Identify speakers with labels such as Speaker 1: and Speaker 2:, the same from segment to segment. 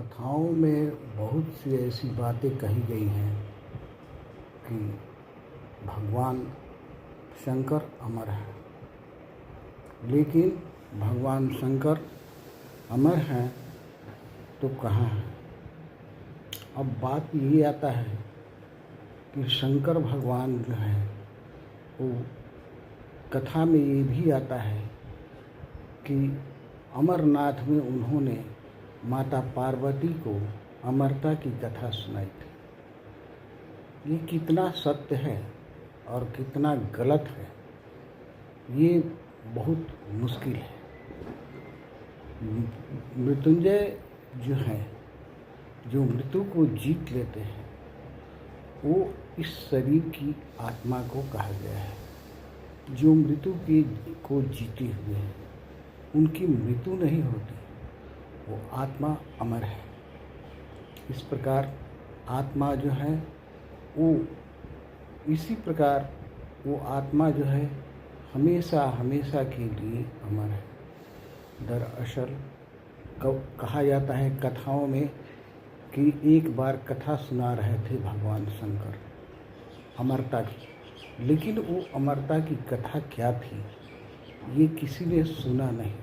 Speaker 1: कथाओं में बहुत सी ऐसी बातें कही गई हैं कि भगवान शंकर अमर है, लेकिन भगवान शंकर अमर हैं तो कहाँ हैं। अब बात ये आता है कि शंकर भगवान जो हैं वो कथा में ये भी आता है कि अमरनाथ में उन्होंने माता पार्वती को अमरता की कथा सुनाई थी। ये कितना सत्य है और कितना गलत है, ये बहुत मुश्किल है। मृत्युंजय जो हैं, जो मृत्यु को जीत लेते हैं, वो इस शरीर की आत्मा को कहा गया है। जो मृत्यु को जीते हुए हैं, उनकी मृत्यु नहीं होती, वो आत्मा अमर है। इस प्रकार आत्मा जो है वो इसी प्रकार वो आत्मा जो है हमेशा हमेशा के लिए अमर है। दरअसल कहा जाता है कथाओं में कि एक बार कथा सुना रहे थे भगवान शंकर अमरता की, लेकिन वो अमरता की कथा क्या थी ये किसी ने सुना नहीं।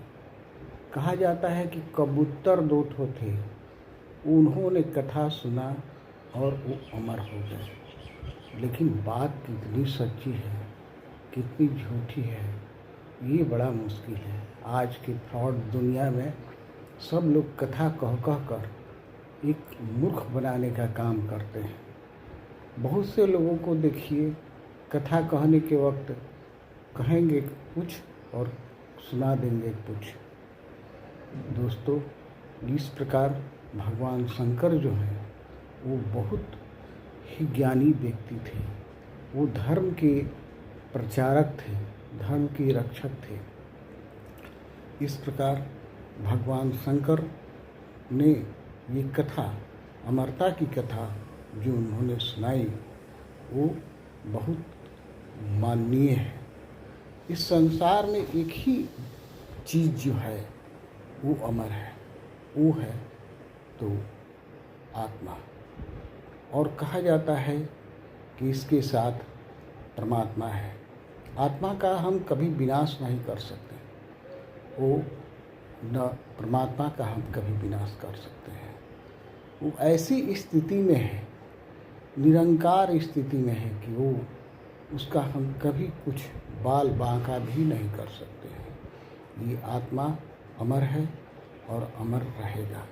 Speaker 1: कहा जाता है कि कबूतर दो ठो थे, उन्होंने कथा सुना और वो अमर हो गए। लेकिन बात कितनी सच्ची है, कितनी झूठी है, ये बड़ा मुश्किल है। आज की फ्रॉड दुनिया में सब लोग कथा कह कर एक मूर्ख बनाने का काम करते हैं। बहुत से लोगों को देखिए, कथा कहने के वक्त कहेंगे कुछ और सुना देंगे कुछ। दोस्तों, इस प्रकार भगवान शंकर जो हैं वो बहुत ही ज्ञानी व्यक्ति थे। वो धर्म के प्रचारक थे, धर्म के रक्षक थे। इस प्रकार भगवान शंकर ने ये कथा, अमरता की कथा जो उन्होंने सुनाई, वो बहुत माननीय है। इस संसार में एक ही चीज़ जो है वो अमर है, वो है तो आत्मा। और कहा जाता है कि इसके साथ परमात्मा है। आत्मा का हम कभी विनाश नहीं कर सकते, वो न परमात्मा का हम कभी विनाश कर सकते हैं। वो ऐसी स्थिति में है, निरंकार स्थिति में है कि वो उसका हम कभी कुछ बाल बांका भी नहीं कर सकते हैं। ये आत्मा अमर है और अमर रहेगा।